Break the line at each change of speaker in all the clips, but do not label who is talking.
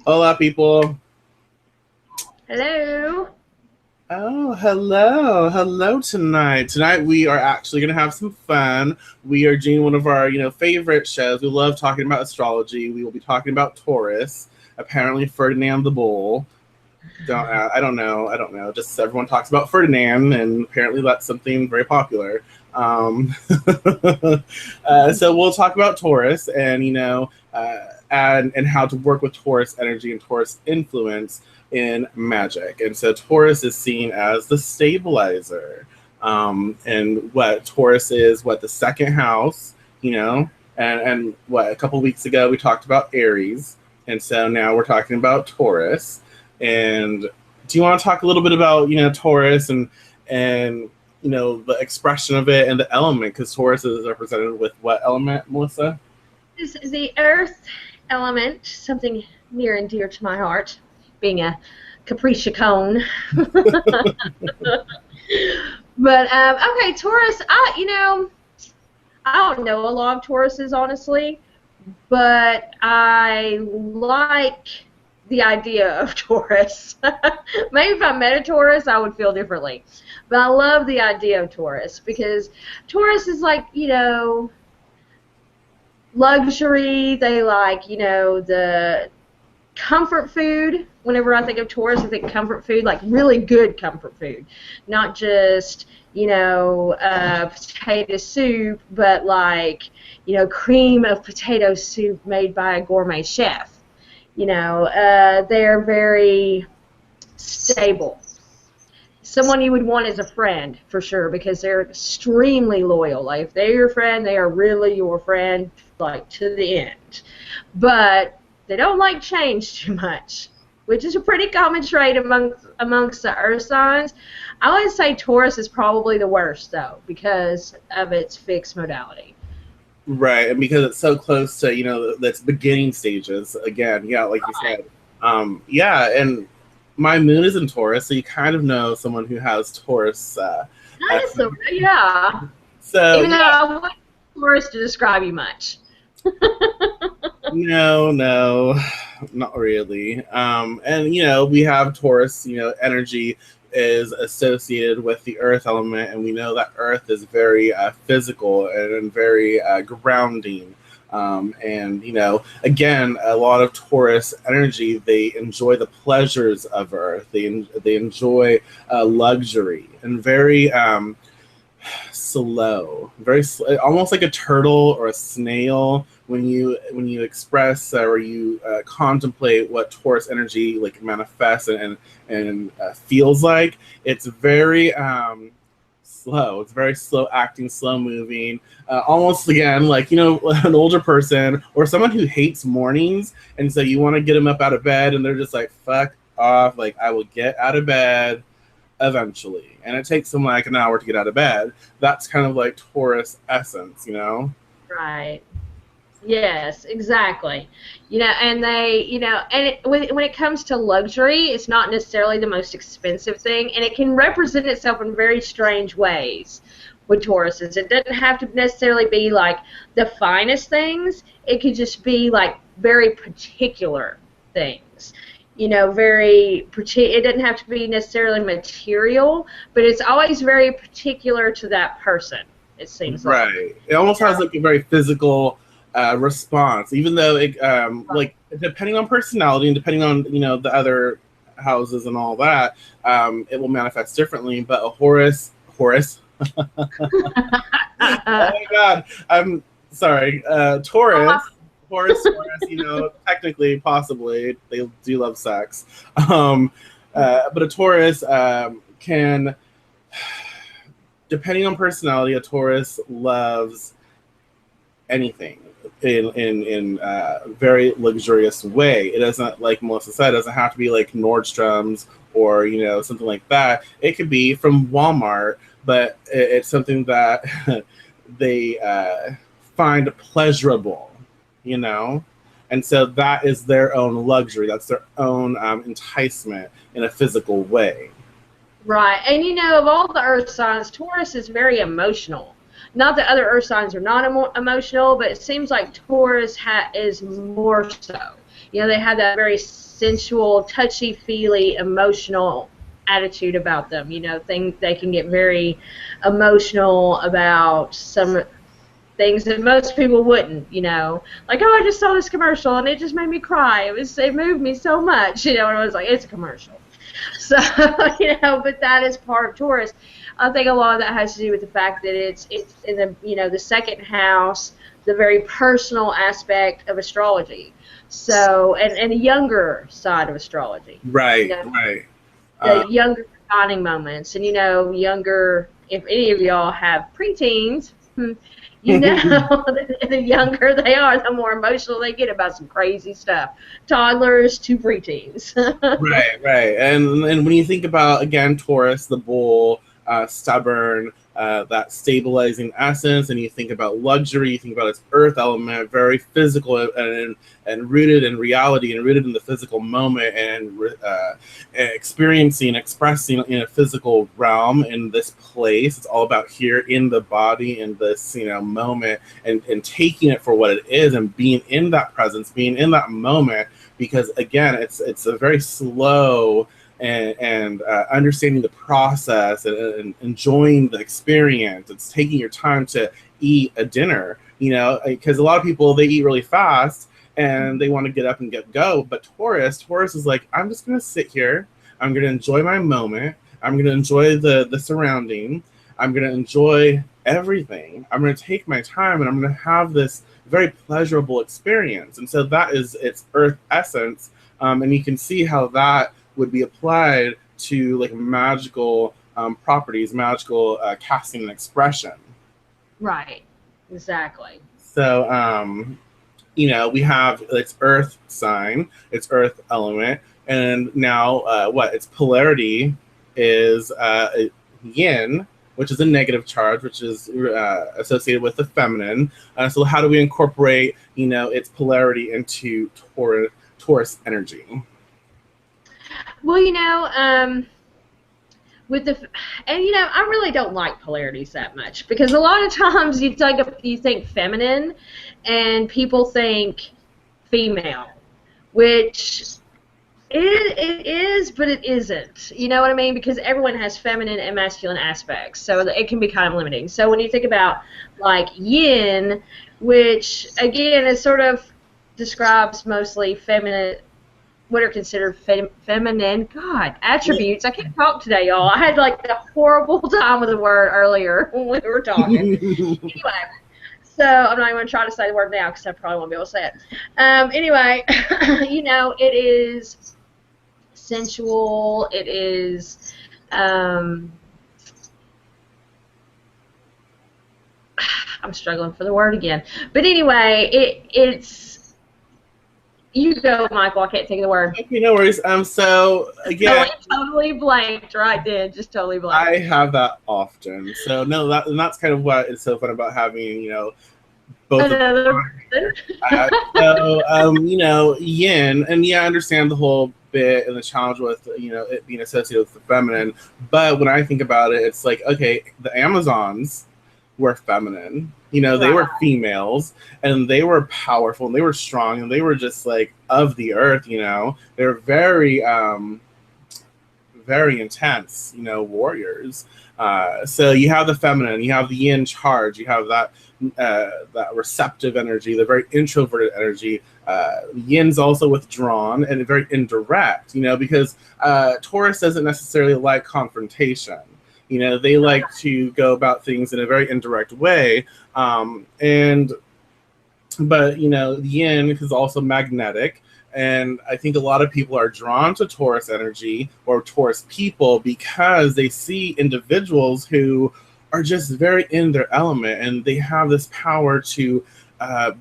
Hola, people.
Hello.
Oh, hello. Hello tonight. Tonight we are actually going to have some fun. We are doing one of our, favorite shows. We love talking about astrology. We will be talking about Taurus. Apparently Ferdinand the Bull. I don't know. I don't know. Just everyone talks about Ferdinand, and apparently that's something very popular. Um, so we'll talk about Taurus, and and how to work with Taurus energy and Taurus influence in magic. And so Taurus is seen as the stabilizer, and what Taurus is, what the second house, and what a couple weeks ago we talked about Aries, and so now we're talking about Taurus. And do you want to talk a little bit about Taurus and the expression of it and the element? Because Taurus is represented with what element, Melissa?
This is the earth element, something near and dear to my heart, being a capriccia cone. But okay, Taurus. I don't know a lot of Tauruses, honestly, but I like the idea of Taurus. Maybe if I met a Taurus, I would feel differently. But I love the idea of Taurus because Taurus is like, luxury. They like, the comfort food. Whenever I think of Taurus, I think comfort food, like really good comfort food, not just potato soup, but like cream of potato soup made by a gourmet chef. They're very stable. Someone you would want as a friend for sure because they're extremely loyal. Like if they're your friend, they are really your friend, like to the end. But they don't like change too much, which is a pretty common trait amongst the earth signs. I would say Taurus is probably the worst though because of its fixed modality.
Right, and because it's so close to that's beginning stages again. Yeah, like you said. Yeah, and my moon is in Taurus, so you kind of know someone who has Taurus.
Nice, yeah.
So
Even though I wouldn't Taurus to describe you much.
no, not really. And we have Taurus. Energy is associated with the earth element, and we know that earth is very physical and very grounding. And again, a lot of Taurus energy, they enjoy the pleasures of earth. They enjoy luxury and very slow, very almost like a turtle or a snail. When you express or you contemplate what Taurus energy like manifests and feels like, it's very slow. It's very slow acting, slow moving. Almost again like an older person or someone who hates mornings, and so you want to get them up out of bed, and they're just like, "Fuck off!" Like, I will get out of bed eventually, and it takes them like an hour to get out of bed. That's kind of like Taurus essence.
Right. Yes, exactly. And they, when it comes to luxury, it's not necessarily the most expensive thing, and it can represent itself in very strange ways with Tauruses. It doesn't have to necessarily be like the finest things. It could just be like very particular things. It doesn't have to be necessarily material, but it's always very particular to that person, it seems like.
Right. It almost has like a very physical response, even though it like depending on personality and depending on the other houses and all that, it will manifest differently. But a Horus. Oh my God, I'm sorry. Taurus. Taurus, technically, possibly, they do love sex. But a Taurus can, depending on personality, a Taurus loves anything in a very luxurious way. It doesn't, like Melissa said, it doesn't have to be like Nordstrom's or something like that. It could be from Walmart, but it's something that they find pleasurable, and so that is their own luxury. That's their own enticement in a physical way.
Right. And of all the earth signs, Taurus is very emotional. Not that other earth signs are not emotional, but it seems like Taurus is more so. You know, they have that very sensual, touchy-feely, emotional attitude about them. You know, they can get very emotional about some things that most people wouldn't, you know. Like, oh, I just saw this commercial and it just made me cry. It moved me so much, you know, and I was like, it's a commercial. So, you know, but that is part of Taurus. I think a lot of that has to do with the fact that it's in the, you know, the second house, the very personal aspect of astrology. So, and the younger side of astrology.
Right,
You know,
right.
the younger defining moments, and you know, younger. If any of y'all have preteens, you know, the younger they are, the more emotional they get about some crazy stuff. Toddlers to preteens.
Right, right. And when you think about, again, Taurus, the bull, stubborn, that stabilizing essence, and you think about luxury, you think about its earth element, very physical and rooted in reality and rooted in the physical moment and experiencing, expressing in a physical realm in this place. It's all about here in the body, in this, you know, moment, and taking it for what it is and being in that presence, being in that moment. Because again, it's a very slow and understanding the process and enjoying the experience. It's taking your time to eat a dinner, you know, because a lot of people, they eat really fast and they want to get up and go. But Taurus is like, I'm just going to sit here. I'm going to enjoy my moment. I'm going to enjoy the surrounding. I'm going to enjoy everything. I'm going to take my time and I'm going to have this very pleasurable experience. And so that is its earth essence. And you can see how that would be applied to like magical properties, magical casting and expression.
Right. Exactly.
So, you know, we have its earth sign, its earth element, and now its polarity is yin, which is a negative charge, which is associated with the feminine. So how do we incorporate, you know, its polarity into Taurus energy?
Well, you know, with the, and you know, I really don't like polarities that much because a lot of times you think feminine, and people think female, which it is, but it isn't. You know what I mean? Because everyone has feminine and masculine aspects, so it can be kind of limiting. So when you think about like yin, which again is sort of describes mostly feminine, what are considered feminine attributes. I can't talk today, y'all. I had like a horrible time with the word earlier when we were talking. Anyway, so I'm not even going to try to say the word now because I probably won't be able to say it. Anyway, you know, it is sensual. It is I'm struggling for the word again. But anyway, it's you go, Michael. I can't think of the word.
Okay, no worries. So again,
totally blanked right then. Just totally blanked.
I have that often. So no, that's kind of what is so fun about having, you know, both. You know, yin, and yeah, I understand the whole bit and the challenge with, you know, it being associated with the feminine. But when I think about it, it's like, okay, the Amazons were feminine. You know, they were females and they were powerful and they were strong and they were just like of the earth, you know. They're very very intense, you know, warriors. So you have the feminine, you have the yin charge, you have that receptive energy, the very introverted energy. Yin's also withdrawn and very indirect, you know, because Taurus doesn't necessarily like confrontation. You know, they like to go about things in a very indirect way. But, you know, yin is also magnetic. And I think a lot of people are drawn to Taurus energy or Taurus people because they see individuals who are just very in their element and they have this power to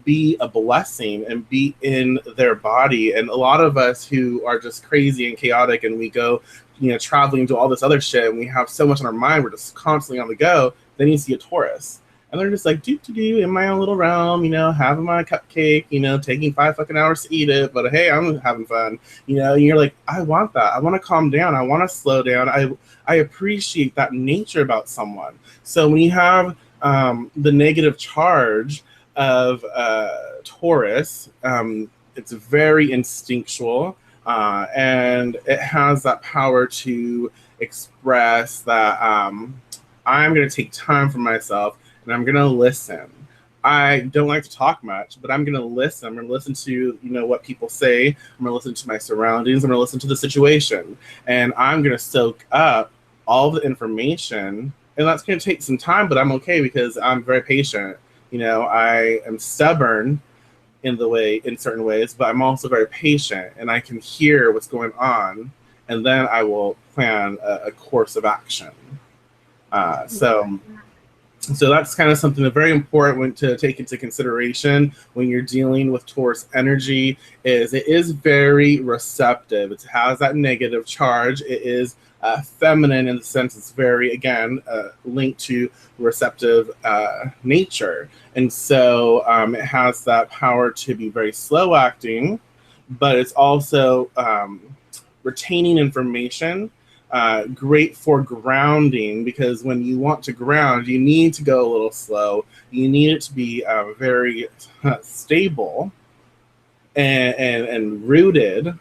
be a blessing and be in their body. And a lot of us who are just crazy and chaotic and we go, you know, traveling to all this other shit and we have so much on our mind, we're just constantly on the go. Then you see a Taurus. And they're just like, do in my own little realm, you know, having my cupcake, you know, taking 5 fucking hours to eat it, but hey, I'm having fun, you know. And you're like, I want that. I want to calm down. I want to slow down. I appreciate that nature about someone. So when you have the negative charge of Taurus, it's very instinctual, and it has that power to express that I'm going to take time for myself and I'm going to listen. I don't like to talk much, but I'm going to listen. I'm going to listen to, what people say. I'm going to listen to my surroundings. I'm going to listen to the situation. And I'm going to soak up all the information. And that's going to take some time, but I'm okay because I'm very patient. I am stubborn in certain ways, but I'm also very patient and I can hear what's going on. And then I will plan a course of action. So that's kind of something that's very important to take into consideration when you're dealing with Taurus energy. It is very receptive. It has that negative charge. It is feminine in the sense it's very, again, linked to receptive nature. And so it has that power to be very slow acting, but it's also retaining information. Great for grounding, because when you want to ground, you need to go a little slow. You need it to be very stable and rooted.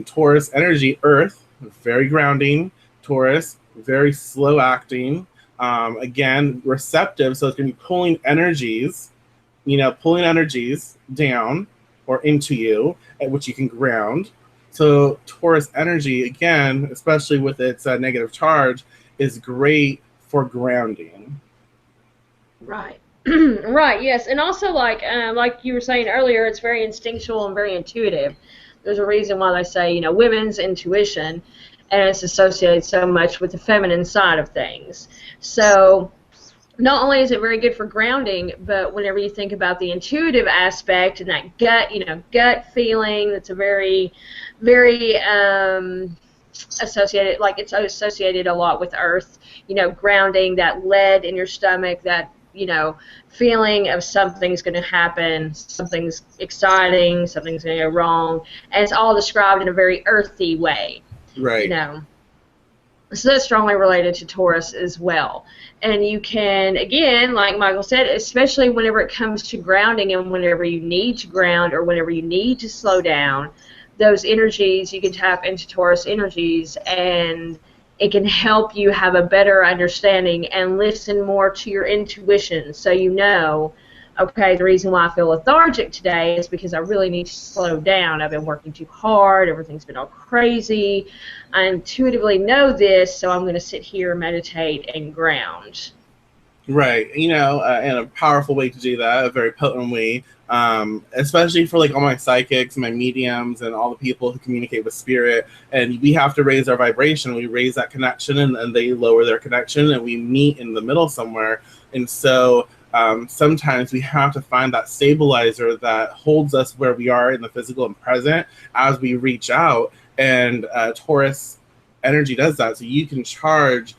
Taurus energy, Earth, very grounding. Taurus, very slow acting. Again, receptive, so it's going to be pulling energies down or into you, at which you can ground. So Taurus energy, again, especially with its negative charge, is great for grounding.
Right. Right, yes. And also, like you were saying earlier, it's very instinctual and very intuitive. There's a reason why they say, women's intuition, and it's associated so much with the feminine side of things. So not only is it very good for grounding, but whenever you think about the intuitive aspect and that gut feeling, that's a very, very associated, like it's associated a lot with Earth, grounding, that lead in your stomach, that, feeling of something's going to happen, something's exciting, something's going to go wrong, and it's all described in a very earthy way.
Right.
So that's strongly related to Taurus as well. And you can, again, like Michael said, especially whenever it comes to grounding and whenever you need to ground or whenever you need to slow down, those energies, you can tap into Taurus energies and it can help you have a better understanding and listen more to your intuition. So okay, the reason why I feel lethargic today is because I really need to slow down. I've been working too hard. Everything's been all crazy. I intuitively know this, so I'm going to sit here, meditate, and ground.
Right. And a powerful way to do that, a very potent way, especially for like all my psychics, my mediums, and all the people who communicate with spirit. And we have to raise our vibration. We raise that connection, and they lower their connection, and we meet in the middle somewhere. And so sometimes we have to find that stabilizer that holds us where we are in the physical and present as we reach out. And Taurus energy does that. So you can charge,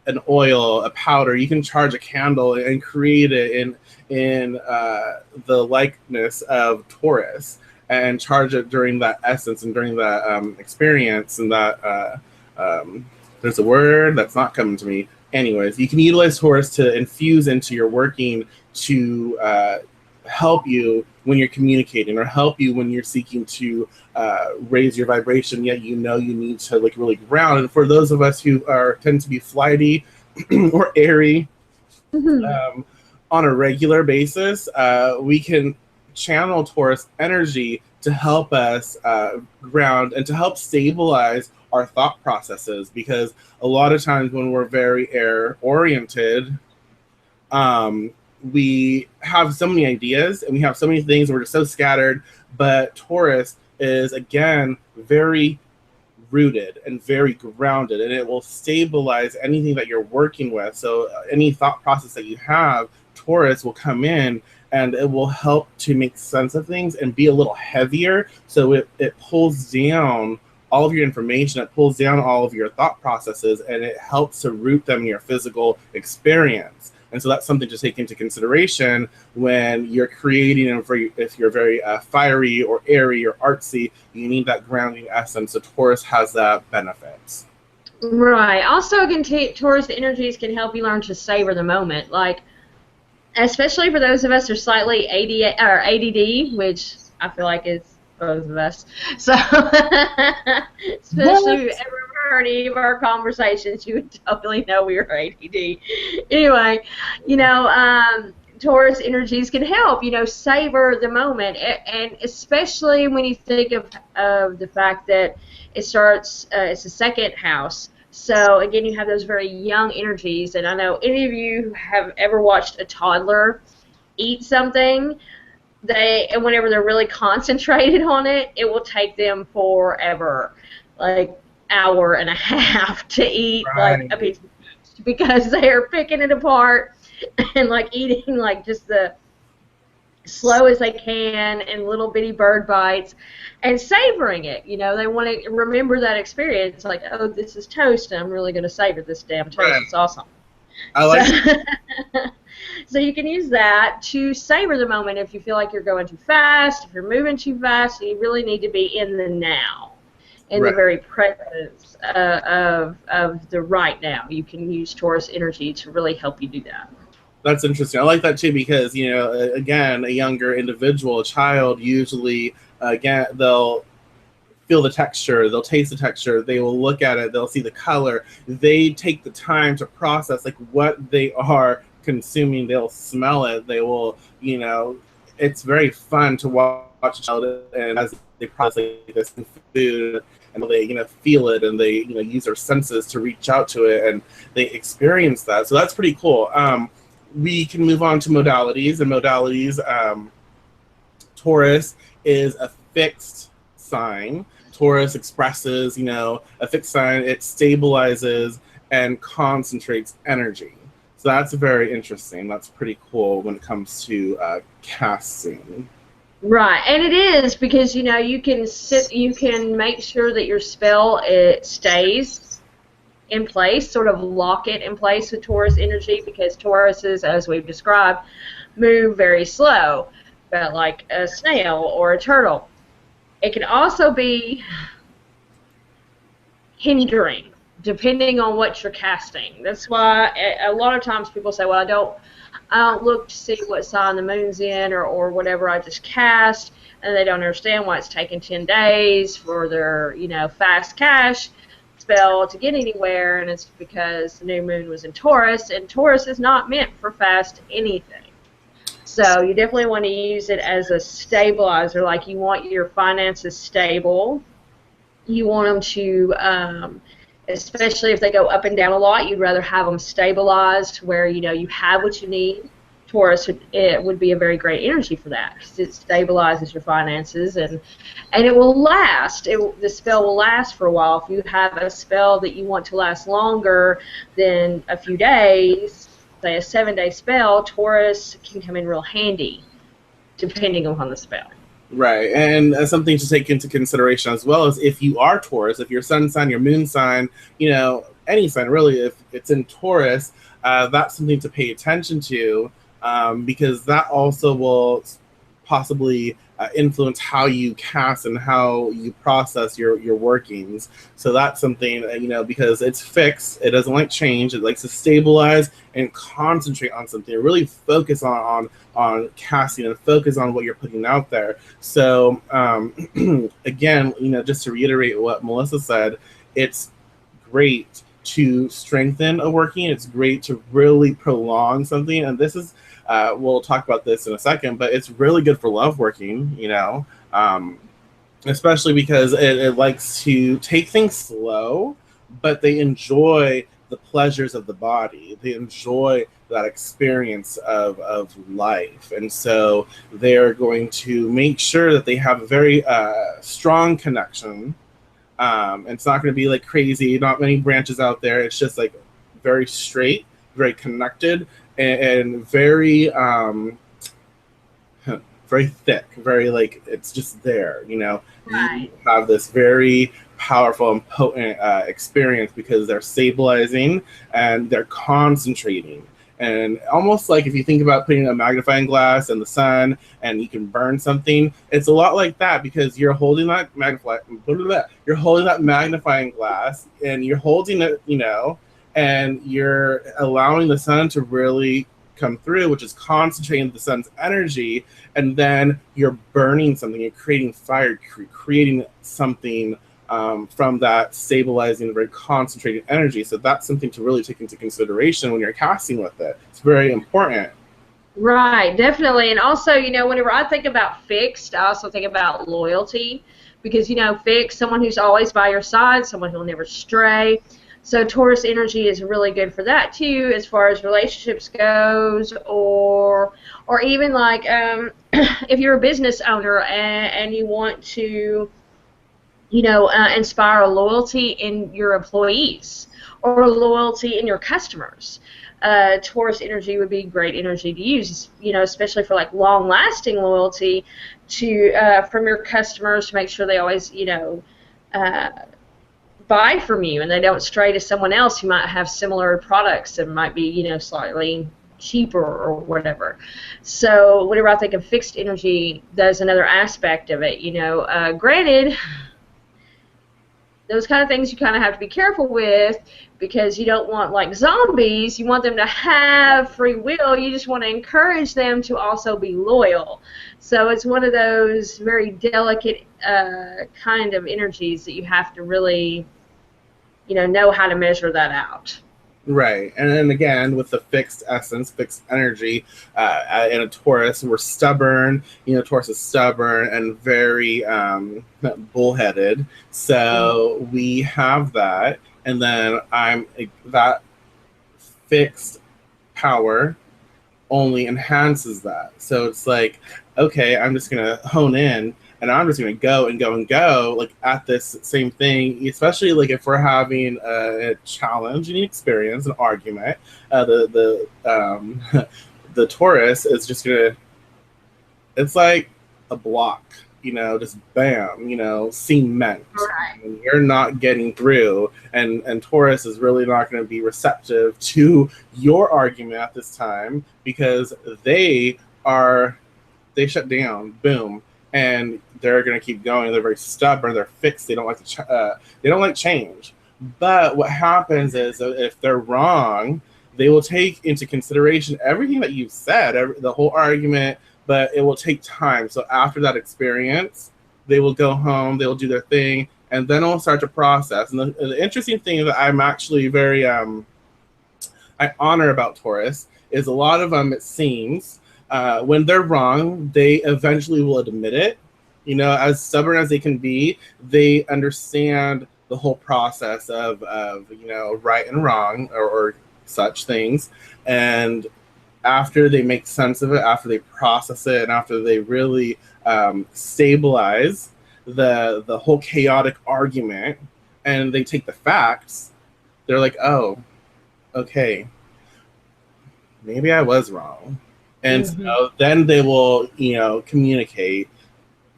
an oil, a powder. You can charge a candle and create it in the likeness of Taurus, and charge it during that essence and during that experience. And that there's a word that's not coming to me. Anyways, you can utilize Taurus to infuse into your working to help you when you're communicating, or help you when you're seeking to raise your vibration, yet you need to like really ground. And for those of us who tend to be flighty or airy on a regular basis, we can channel Taurus energy to help us ground and to help stabilize our thought processes, because a lot of times when we're very air oriented, we have so many ideas and we have so many things, and we're just so scattered. But Taurus is, again, very rooted and very grounded, and it will stabilize anything that you're working with. So any thought process that you have, Taurus will come in and it will help to make sense of things and be a little heavier. So it pulls down all of your information, it pulls down all of your thought processes, and it helps to root them in your physical experience. And so that's something to take into consideration when you're creating. And if you're very fiery or airy or artsy, you need that grounding essence. So Taurus has that benefit.
Right. Also, Taurus energies can help you learn to savor the moment. Like, especially for those of us who are slightly ADD, which I feel like is both of us. So, especially if you ever heard any of our conversations, you would totally know we were ADD. Anyway, Taurus energies can help, savor the moment, and especially when you think of the fact that it starts, it's the second house. So again, you have those very young energies, and I know any of you have ever watched a toddler eat something, and whenever they're really concentrated on it, it will take them forever, like hour and a half to eat like a piece of fish, because they are picking it apart and like eating like just the slow as they can in little bitty bird bites and savoring it. They want to remember that experience, like, oh, this is toast and I'm really going to savor this damn toast. Right. It's awesome.
I like
So you can use that to savor the moment if you feel like you're going too fast, if you're moving too fast. You really need to be in the now, in the very presence of the right now. You can use Taurus energy to really help you do that.
That's interesting. I like that too because, again, a younger individual, a child, usually, again, they'll feel the texture, they'll taste the texture, they will look at it, they'll see the color. They take the time to process like what they are consuming. They'll smell it. They will, it's very fun to watch a child and as they process this food and they, feel it and they, use their senses to reach out to it and they experience that. So that's pretty cool. We can move on to modalities, and modalities, Taurus is a fixed sign. Taurus expresses, a fixed sign. It stabilizes and concentrates energy. So that's very interesting. That's pretty cool when it comes to casting.
Right, and it is because, you can make sure that your spell, it stays in place, sort of lock it in place with Taurus energy, because Tauruses, as we've described, move very slow, but like a snail or a turtle. It can also be hindering, depending on what you're casting. That's why a lot of times people say, well, I don't look to see what sign the moon's in or whatever, I just cast, and they don't understand why it's taking 10 days for their, fast cash spell to get anywhere, and it's because the new moon was in Taurus, and Taurus is not meant for fast anything. So you definitely want to use it as a stabilizer. Like, you want your finances stable. You want them to, especially if they go up and down a lot, you'd rather have them stabilized where, you have what you need. Taurus, it would be a very great energy for that because it stabilizes your finances and it will last. The spell will last for a while. If you have a spell that you want to last longer than a few days, say a 7-day spell, Taurus can come in real handy depending upon the spell.
Right, and something to take into consideration as well is if you are Taurus, if your sun sign, your moon sign, any sign really, if it's in Taurus, that's something to pay attention to. Because that also will possibly influence how you cast and how you process your workings. So that's something, because it's fixed, it doesn't like change, it likes to stabilize and concentrate on something, really focus on casting and focus on what you're putting out there. So again, just to reiterate what Melissa said, it's great to strengthen a working, it's great to really prolong something, and this is we'll talk about this in a second, but it's really good for love working, especially because it likes to take things slow, but they enjoy the pleasures of the body. They enjoy that experience of life. And so they're going to make sure that they have a very strong connection. It's not going to be like crazy, not many branches out there. It's just like very straight, very connected, and very very thick, very like it's just there,
Right.
You have this very powerful and potent experience because they're stabilizing and they're concentrating. And almost like if you think about putting a magnifying glass in the sun and you can burn something, it's a lot like that because you're holding that magnifying glass and you're holding it, and you're allowing the sun to really come through, which is concentrating the sun's energy, and then you're burning something, you're creating fire, creating something from that stabilizing, very concentrated energy. So that's something to really take into consideration when you're casting with it. It's very important.
Right, definitely. And also, you know, whenever I think about fixed, I also think about loyalty because, you know, fixed, someone who's always by your side, someone who'll never stray. So Taurus energy is really good for that too, as far as relationships goes, or even like if you're a business owner and you want to, you know, inspire loyalty in your employees or loyalty in your customers. Taurus energy would be great energy to use, you know, especially for like long-lasting loyalty to from your customers to make sure they always, you know, buy from you and they don't stray to someone else who might have similar products and might be, you know, slightly cheaper or whatever. So whenever I think of fixed energy, there's another aspect of it, you know. Granted, those kind of things you kind of have to be careful with because you don't want like zombies. You want them to have free will. You just want to encourage them to also be loyal. So it's one of those very delicate kind of energies that you have to really, you know how to measure that out.
Right, and then again with the fixed essence, fixed energy, in a Taurus, we're stubborn. You know, Taurus is stubborn and very bullheaded. So we have that, and then that fixed power only enhances that. So it's like, okay, I'm just gonna hone in and I'm just going to go and go and go like at this same thing, especially like if we're having a challenging experience, an argument, the Taurus is just going to, it's like a block, you know, just bam, you know, cement.
Right.
And you're not getting through, and Taurus is really not going to be receptive to your argument at this time because they shut down, boom. And they're going to keep going. They're very stubborn. They're fixed. They don't like they don't like change. But what happens is if they're wrong, they will take into consideration everything that you've said, the whole argument. But it will take time. So after that experience, they will go home. They will do their thing, and then it'll start to process. And the interesting thing that I'm actually very I honor about Taurus is a lot of them. It seems. When they're wrong, they eventually will admit it. You know, as stubborn as they can be, they understand the whole process of you know, right and wrong or such things. And after they make sense of it, after they process it, and after they really stabilize the whole chaotic argument, and they take the facts, they're like, oh, okay, maybe I was wrong. And so then they will, you know, communicate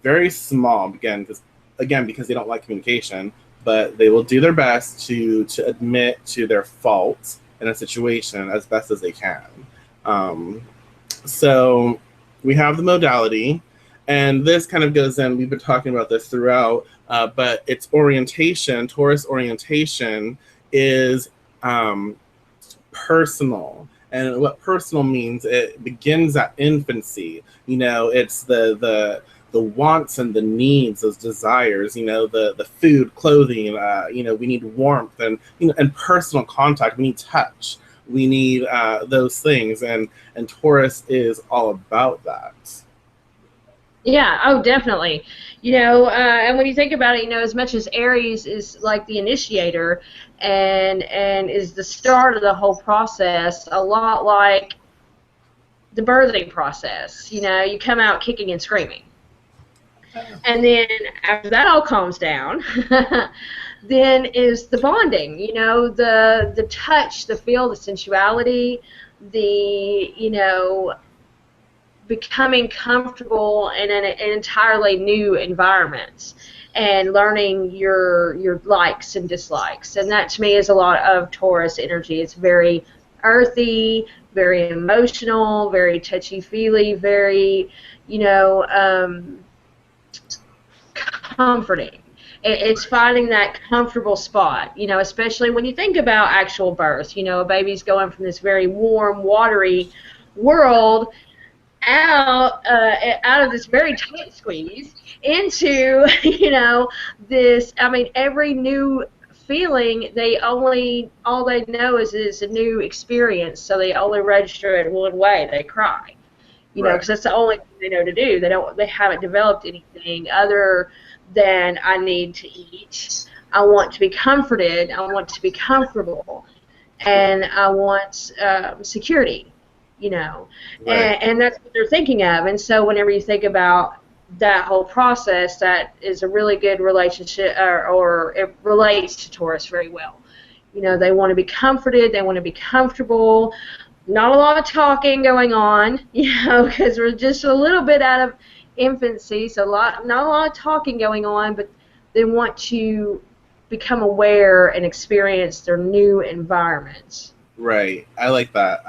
very small because they don't like communication, but they will do their best to admit to their fault in a situation as best as they can. So we have the modality, and this kind of goes in, we've been talking about this throughout, but its orientation, Taurus orientation, is personal. And what personal means, it begins at infancy. You know, it's the wants and the needs, those desires. You know, the food, clothing. You know, we need warmth and, you know, and personal contact. We need touch. We need those things, and Taurus is all about that.
Yeah, oh, definitely. You know, and when you think about it, you know, as much as Aries is like the initiator and is the start of the whole process, a lot like the birthing process. You know, you come out kicking and screaming. And then after that all calms down, then is the bonding, you know, the touch, the feel, the sensuality, the, you know, becoming comfortable in an entirely new environment and learning your likes and dislikes. And that to me is a lot of Taurus energy. It's very earthy, very emotional, very touchy-feely, very, you know, comforting. It's finding that comfortable spot, you know, especially when you think about actual birth. You know, a baby's going from this very warm, watery world out of this very tight squeeze into, this. I mean, every new feeling, all they know is a new experience, so they only register it one way. They cry,
Right.
because that's the only thing they know to do. They haven't developed anything other than I need to eat. I want to be comforted. I want to be comfortable, and I want security.
Right.
And that's what they're thinking of. And so whenever you think about that whole process, that is a really good relationship, or it relates to Taurus very well. They want to be comforted, they want to be comfortable, not a lot of talking going on, because we're just a little bit out of infancy, so not a lot of talking going on, but they want to become aware and experience their new environments.
Right. I like that.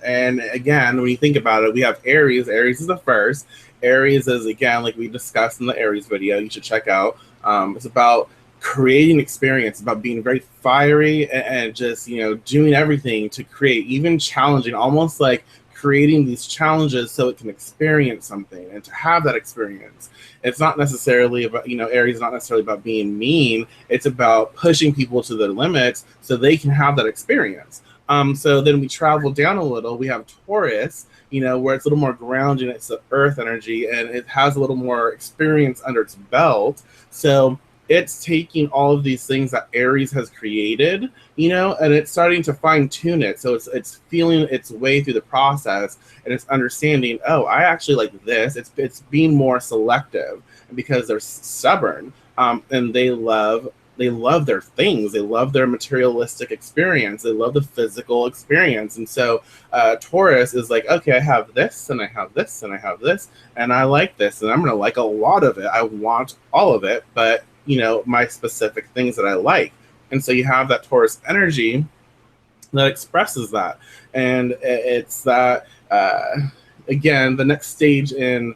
And again, when you think about it, we have Aries. Aries is the first. Aries is, again, like we discussed in the Aries video, you should check out. It's about creating experience, about being very fiery and just, doing everything to create, even challenging, almost like creating these challenges so it can experience something and to have that experience. It's not necessarily about, Aries is not necessarily about being mean. It's about pushing people to their limits so they can have that experience. So then we travel down a little. We have Taurus, where it's a little more grounded. It's the earth energy, and it has a little more experience under its belt. So it's taking all of these things that Aries has created, and it's starting to fine tune it. So it's feeling its way through the process, and it's understanding, oh, I actually like this. It's being more selective because they're stubborn, and they love their things. They love their materialistic experience. They love the physical experience. And so Taurus is like, okay, I have this, and I have this, and I have this, and I like this, and I'm going to like a lot of it. I want all of it, but, my specific things that I like. And so you have that Taurus energy that expresses that. And it's that, again, the next stage in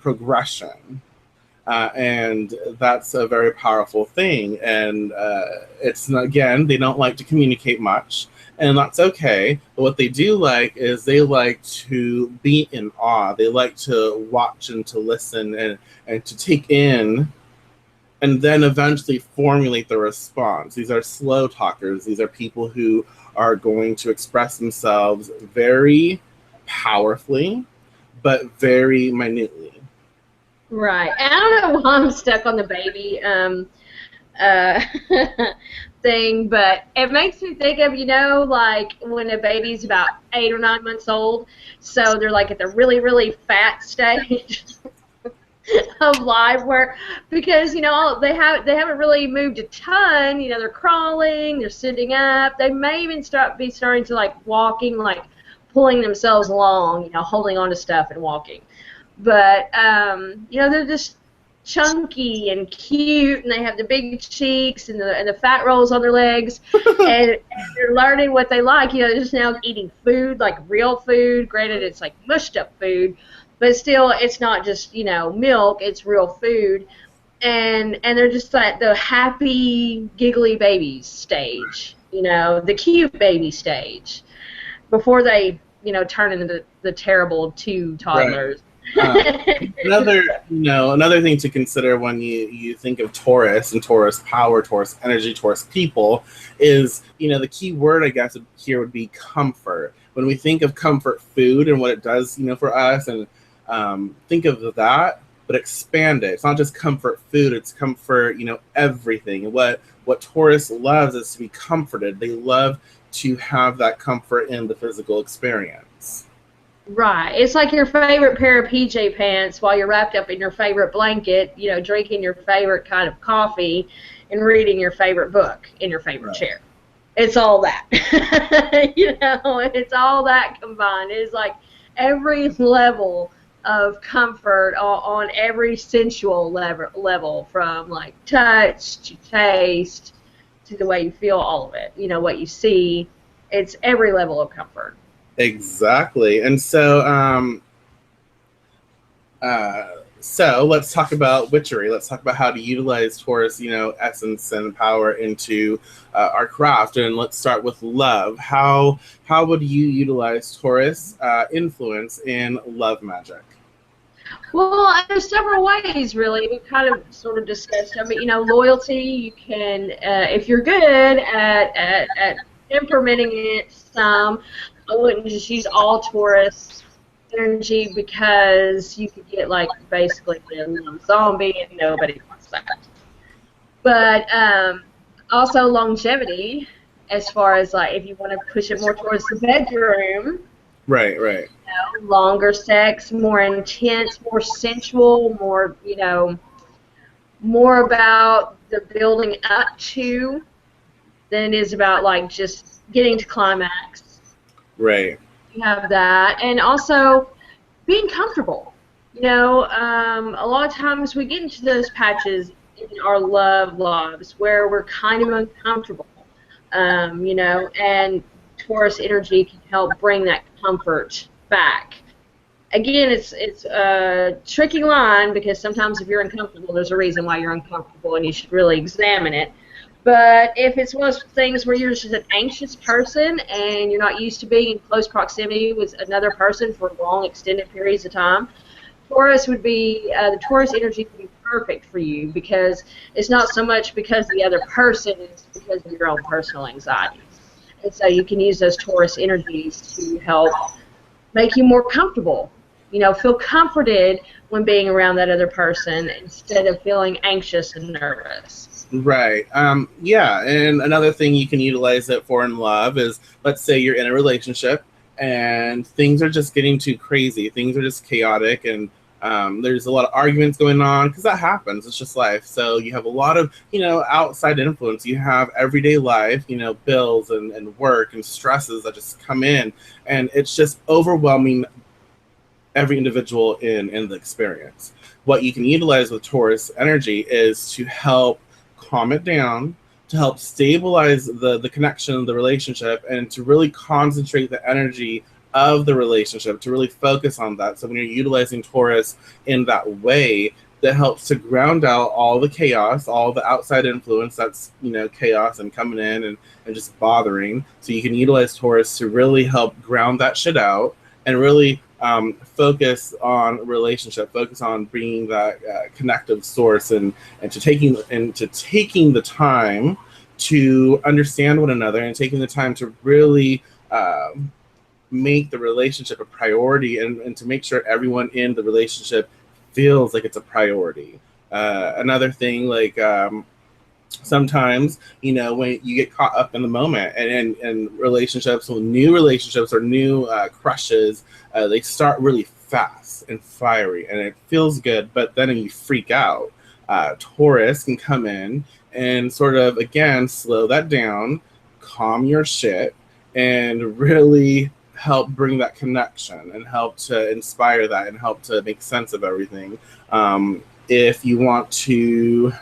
progression. And that's a very powerful thing. And it's not, again, they don't like to communicate much, and that's okay. But what they do like is they like to be in awe. They like to watch and to listen and to take in, and then eventually formulate the response. These are slow talkers. These are people who are going to express themselves very powerfully, but very minutely.
Right. And I don't know why I'm stuck on the baby thing, but it makes me think of, like when a baby's about 8 or 9 months old, so they're like at the really, really fat stage of life, because they haven't really moved a ton. They're crawling, they're sitting up, they may even starting to like walking, like pulling themselves along, holding on to stuff and walking. But they're just chunky and cute, and they have the big cheeks and the fat rolls on their legs, and they're learning what they like. They're just now eating food, like real food. Granted, it's like mushed up food, but still, it's not just milk. It's real food, and they're just like the happy, giggly babies stage. The cute baby stage before they turn into the terrible 2 toddlers. Right.
Another thing to consider when you think of Taurus and Taurus power, Taurus energy, Taurus people is, the key word I guess here would be comfort. When we think of comfort food and what it does, for us, and think of that, but expand it. It's not just comfort food, it's comfort, everything. What Taurus loves is to be comforted. They love to have that comfort in the physical experience.
Right. It's like your favorite pair of PJ pants while you're wrapped up in your favorite blanket, drinking your favorite kind of coffee and reading your favorite book in your favorite chair. It's all that. It's all that combined. It's like every level of comfort on every sensual level, from like touch to taste to the way you feel, all of it. What you see. It's every level of comfort.
Exactly. And so So let's talk about witchery. Let's talk about how to utilize Taurus, essence and power into our craft. And let's start with love. How would you utilize Taurus influence in love magic?
Well, there's several ways, really. We kind of sort of discussed them, but loyalty. You can, if you're good at implementing it some. I wouldn't just use all Taurus energy because you could get like basically a zombie, and nobody wants that. But also longevity, as far as like if you want to push it more towards the bedroom.
Right, right.
Longer sex, more intense, more sensual, more, more about the building up to than it is about like just getting to climax.
Right.
You have that, and also being comfortable. A lot of times we get into those patches in our love lives where we're kind of uncomfortable, and Taurus energy can help bring that comfort back. Again, it's a tricky line because sometimes if you're uncomfortable, there's a reason why you're uncomfortable, and you should really examine it. But if it's one of those things where you're just an anxious person and you're not used to being in close proximity with another person for long, extended periods of time, Taurus would be, the Taurus energy would be perfect for you because it's not so much because of the other person, it's because of your own personal anxieties. And so you can use those Taurus energies to help make you more comfortable. Feel comforted when being around that other person instead of feeling anxious and nervous.
Right. Yeah. And another thing you can utilize it for in love is, let's say you're in a relationship and things are just getting too crazy. Things are just chaotic, and there's a lot of arguments going on because that happens. It's just life. So you have a lot of, outside influence. You have everyday life, bills and work and stresses that just come in, and it's just overwhelming every individual in the experience. What you can utilize with Taurus energy is to help calm it down, to help stabilize the connection, the relationship, and to really concentrate the energy of the relationship, to really focus on that. So when you're utilizing Taurus in that way, that helps to ground out all the chaos, all the outside influence that's, chaos and coming in and just bothering. So you can utilize Taurus to really help ground that shit out and really focus on relationship, focus on being that connective source, and to taking the time to understand one another, and taking the time to really make the relationship a priority, and to make sure everyone in the relationship feels like it's a priority. Another thing, like sometimes, when you get caught up in the moment, and relationships, new relationships or new crushes, they start really fast and fiery, and it feels good, but then you freak out. Taurus can come in and sort of, again, slow that down, calm your shit, and really help bring that connection and help to inspire that and help to make sense of everything. If you want to...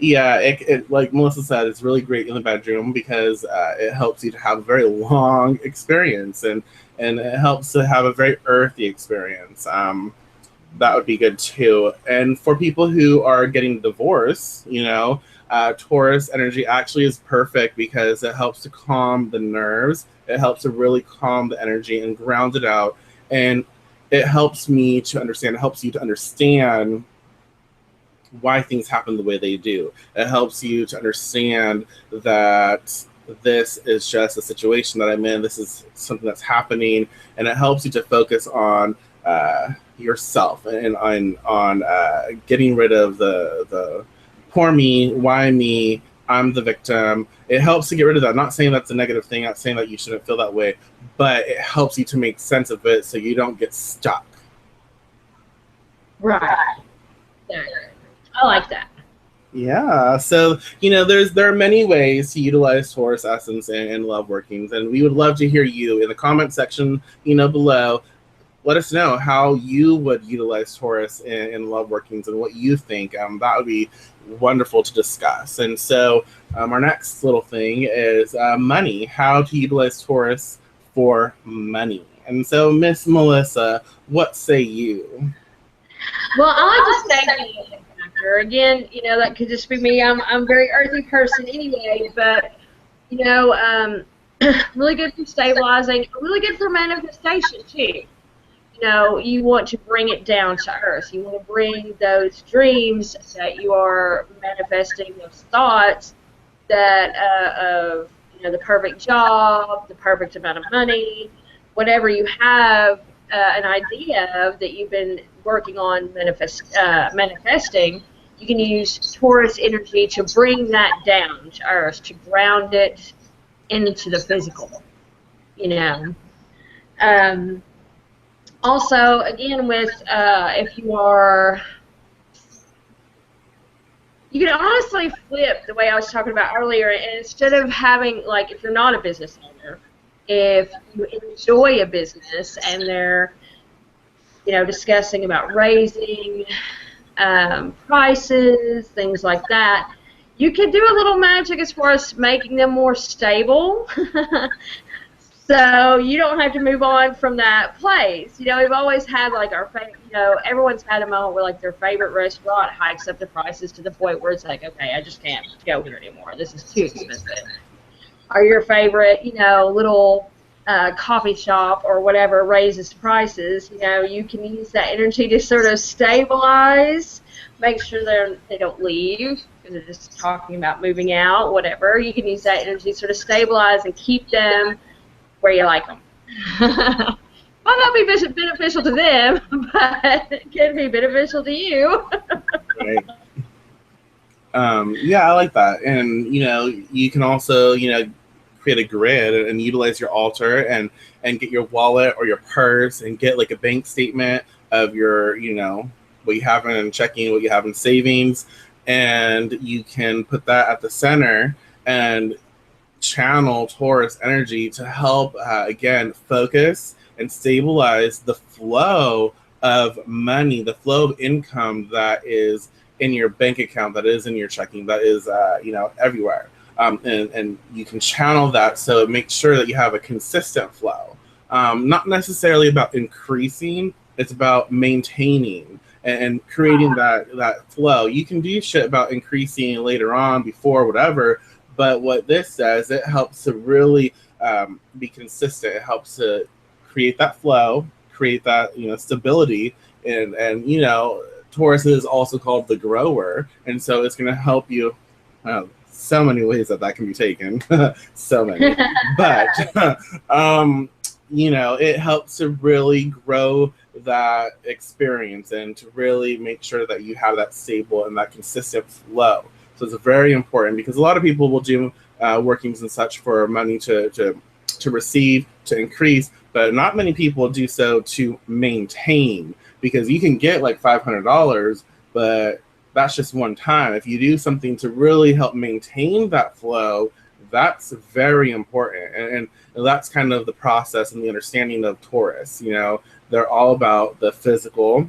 Yeah, it like Melissa said, it's really great in the bedroom because it helps you to have a very long experience, and it helps to have a very earthy experience. That would be good too. And for people who are getting divorced, Taurus energy actually is perfect because it helps to calm the nerves. It helps to really calm the energy and ground it out. And it helps me to understand, it helps you to understand why things happen the way they do. It helps you to understand that this is just a situation that I'm in. This is something that's happening, and it helps you to focus on yourself and on getting rid of the poor me, why me, I'm the victim. It helps to get rid of that. I'm not saying that's a negative thing. I'm not saying that you shouldn't feel that way, but it helps you to make sense of it so you don't get stuck.
Right. I like that.
Yeah, so there are many ways to utilize Taurus essence in love workings, and we would love to hear you in the comment section below. Let us know how you would utilize Taurus in love workings and what you think. That would be wonderful to discuss. And so our next little thing is money, how to utilize Taurus for money. And so, Miss Melissa, what say you?
Well, I like to stay factor. Again, you know, that could just be me. I'm a very earthy person anyway, but you know, really good for stabilizing, really good for manifestation too. You know, you want to bring it down to earth. You want to bring those dreams that you are manifesting, those thoughts that of you know the perfect job, the perfect amount of money, whatever you have an idea of that you've been working on manifesting. You can use Taurus energy to bring that down to earth, to ground it into the physical. You know. Um, Also, again, with if you are, you can honestly flip the way I was talking about earlier, and instead of having, like, if you're not a business owner, if you enjoy a business and they're, you know, discussing about raising prices, things like that, you can do a little magic as far as making them more stable. So you don't have to move on from that place. You know, we've always had like our favorite, you know, everyone's had a moment where like their favorite restaurant hikes up the prices to the point where it's like, okay, I just can't go here anymore. This is too expensive. Or your favorite, you know, little coffee shop or whatever raises prices. You know, you can use that energy to sort of stabilize, make sure they don't leave because they're just talking about moving out, whatever. You can use that energy to sort of stabilize and keep them where you like them. Might not be beneficial to them, but it can be beneficial to you.
Right. Yeah, I like that. And, you know, you can also, you know, create a grid and utilize your altar and get your wallet or your purse and get like a bank statement of your, you know, what you have in checking, what you have in savings. And you can put that at the center and channel Taurus energy to help, again, focus and stabilize the flow of money, the flow of income that is in your bank account, that is in your checking, that is, you know, everywhere. And you can channel that so it makes sure that you have a consistent flow. Not necessarily about increasing, it's about maintaining and creating that flow. You can do shit about increasing later on, before, whatever, but what this says, it helps to really be consistent. It helps to create that flow, create that, you know, stability, and you know, Taurus is also called the grower, and so it's going to help you. So many ways that can be taken, so many. But you know, it helps to really grow that experience and to really make sure that you have that stable and that consistent flow. So it's very important because a lot of people will do workings and such for money to receive, to increase, but not many people do so to maintain, because you can get like $500, but that's just one time. If you do something to really help maintain that flow, that's very important. And that's kind of the process and the understanding of Taurus. You know, they're all about the physical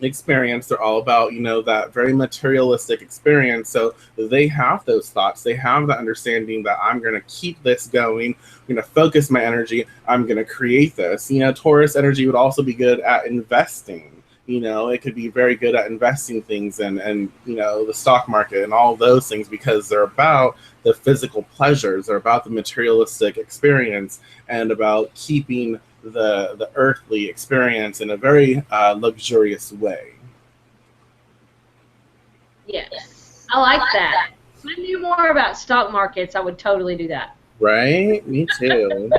experience. They're all about, you know, that very materialistic experience. So they have those thoughts. They have the understanding that I'm going to keep this going. I'm going to focus my energy. I'm going to create this. You know, Taurus energy would also be good at investing. You know, it could be very good at investing things and you know, the stock market and all those things, because they're about the physical pleasures. They're about the materialistic experience and about keeping the earthly experience in a very luxurious way.
Yes, I like that. If I knew more about stock markets, I would totally do that.
Right? Me too.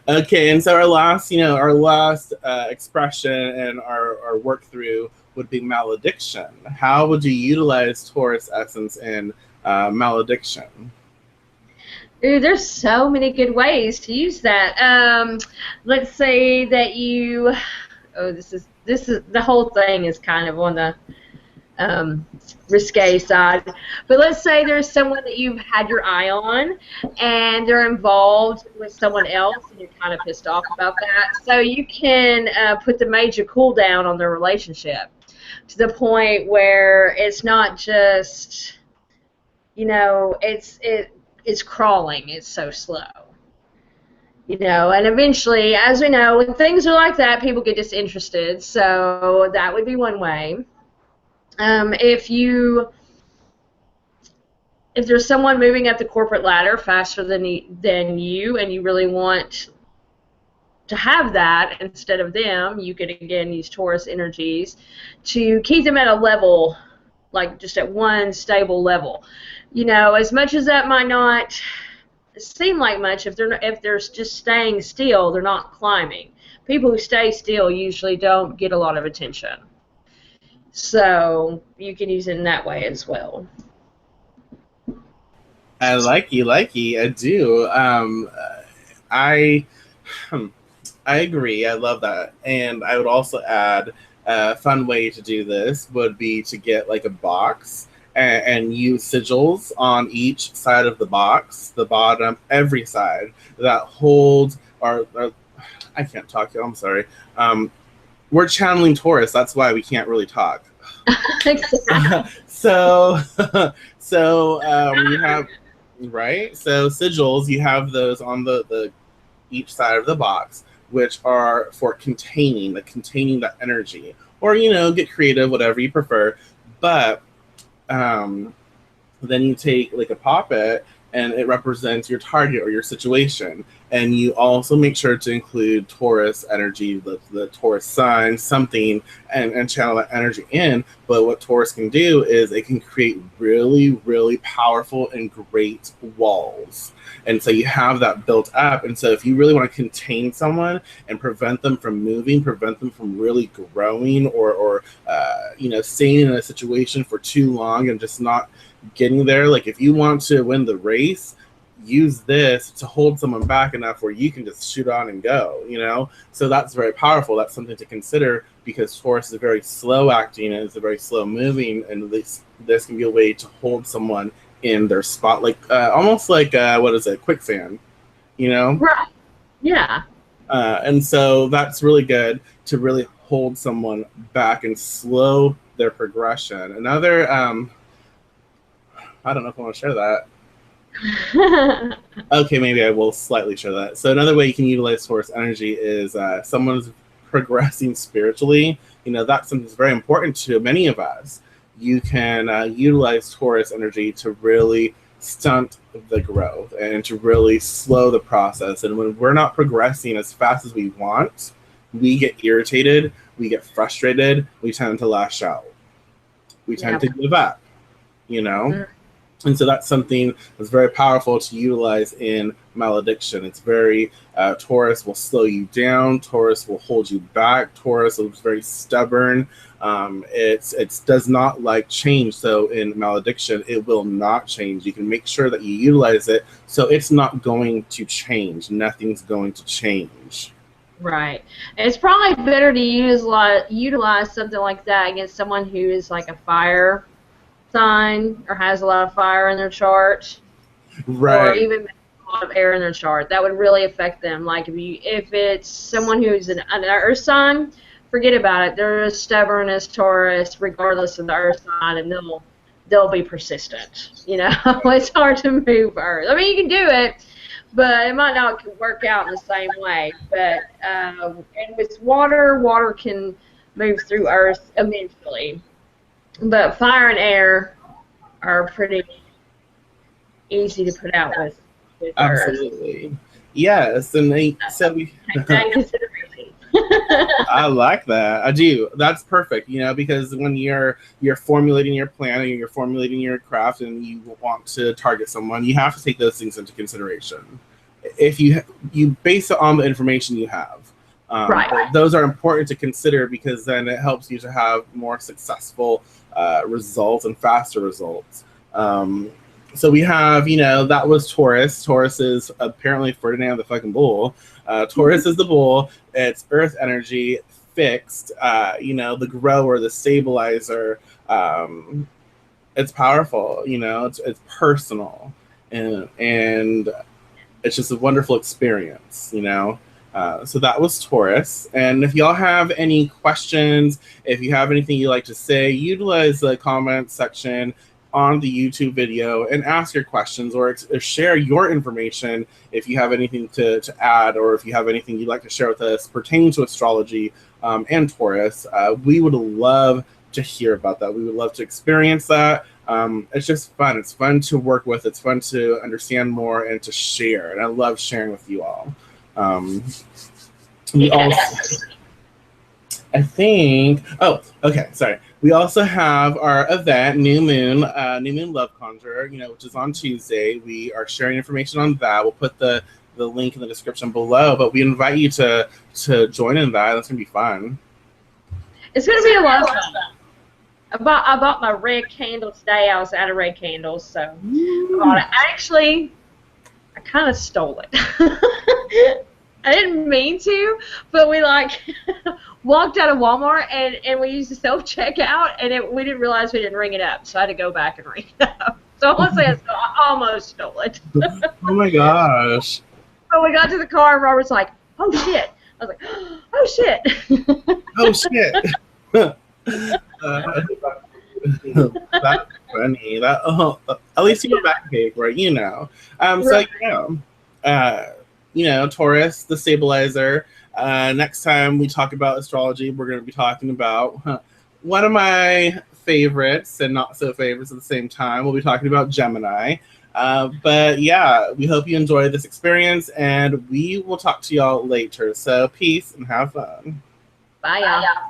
Okay, and so our last, you know, our last expression and our work through would be malediction. How would you utilize Taurus essence in malediction?
Ooh, there's so many good ways to use that. Let's say that you, oh, this is the whole thing is kind of on the risque side. But let's say there's someone that you've had your eye on and they're involved with someone else and you're kind of pissed off about that. So you can put the major cool down on their relationship to the point where it's not just, you know, it's crawling, it's so slow. And eventually, as we know, when things are like that, people get disinterested. So that would be one way. If there's someone moving up the corporate ladder faster than you, and you really want to have that instead of them, you could again use Taurus energies to keep them at a level, like just at one stable level. As much as that might not seem like much, if they're just staying still, they're not climbing. People who stay still usually don't get a lot of attention. So you can use it in that way as well.
I like you. I do. I I agree. I love that. And I would also add a fun way to do this would be to get like a box and use sigils on each side of the box, the bottom, every side that hold or I can't talk. I'm sorry. We're channeling Taurus. That's why we can't really talk. So you have, right? So sigils, you have those on the each side of the box, which are for containing that energy, or get creative, whatever you prefer. But then you take like a poppet and it represents your target or your situation, and you also make sure to include Taurus energy, the Taurus sign, something, and channel that energy in. But what Taurus can do is it can create really, really powerful and great walls. And so you have that built up. And so if you really want to contain someone and prevent them from moving, prevent them from really growing, or staying in a situation for too long and just not getting there, like if you want to win the race, use this to hold someone back enough where you can just shoot on and go. So that's very powerful. That's something to consider, because Taurus is very slow acting and it's a very slow moving, and this can be a way to hold someone in their spot, like almost like what is it, quicksand,
Right. Yeah.
And so that's really good to really hold someone back and slow their progression. Another I don't know if I want to share that. Okay, maybe I will slightly share that. So another way you can utilize Taurus energy is someone's progressing spiritually. That's something that's very important to many of us. You can utilize Taurus energy to really stunt the growth and to really slow the process. And when we're not progressing as fast as we want, we get irritated, we get frustrated, we tend to lash out. We tend to give up, Mm-hmm. And so that's something that's very powerful to utilize in Malediction. It's very, Taurus will slow you down. Taurus will hold you back. Taurus is very stubborn. It does not like change. So in Malediction, it will not change. You can make sure that you utilize it so it's not going to change. Nothing's going to change.
Right. It's probably better to utilize something like that against someone who is like a fire sign or has a lot of fire in their chart,
right,
or even a lot of air in their chart. That would really affect them. Like if it's someone who's an earth sign, forget about it. They're as stubborn as Taurus, regardless of the earth sign, and they'll be persistent. It's hard to move earth. I mean, you can do it, but it might not work out in the same way. But and with water can move through earth eventually. But fire and air are pretty easy to put out with
absolutely.
Earth.
Yes, and so we. I like that. I do. That's perfect. Because when you're formulating your plan and you're formulating your craft and you want to target someone, you have to take those things into consideration. If you base it on the information you have.
Right.
Those are important to consider, because then it helps you to have more successful results and faster results. So we have, that was Taurus. Taurus is apparently Ferdinand the fucking bull. Taurus is the bull. It's earth energy, fixed. The grower, the stabilizer. It's powerful. It's personal, and it's just a wonderful experience. So that was Taurus. And if y'all have any questions, if you have anything you'd like to say, utilize the comment section. on the YouTube video and ask your questions or share your information if you have anything to add, or if you have anything you'd like to share with us pertaining to astrology and Taurus. We would love to hear about that. We would love to experience that. It's just fun. It's fun to work with. It's fun to understand more and to share. And I love sharing with you all. We also, I think, oh, okay, sorry. We also have our event, New Moon Love Conjure, which is on Tuesday. We are sharing information on that. We'll put the link in the description below, but we invite you to join in that. That's going to be fun.
It's going to be a lot of fun. I bought my red candle today. I was out of red candles, so I bought it. Actually, I kind of stole it. I didn't mean to, but we walked out of Walmart and we used the self-checkout, and we didn't realize we didn't ring it up, so I had to go back and ring it up. So I want to say I almost stole it.
Oh my gosh.
So we got to the car and Robert's like, "Oh shit." I was like, "Oh shit."
Oh shit. That's funny. At least you were back big, right? So Taurus, the stabilizer. Next time we talk about astrology, we're going to be talking about one of my favorites and not so favorites at the same time. We'll be talking about Gemini. But yeah, we hope you enjoy this experience, and we will talk to y'all later. So peace and have fun.
Bye, y'all.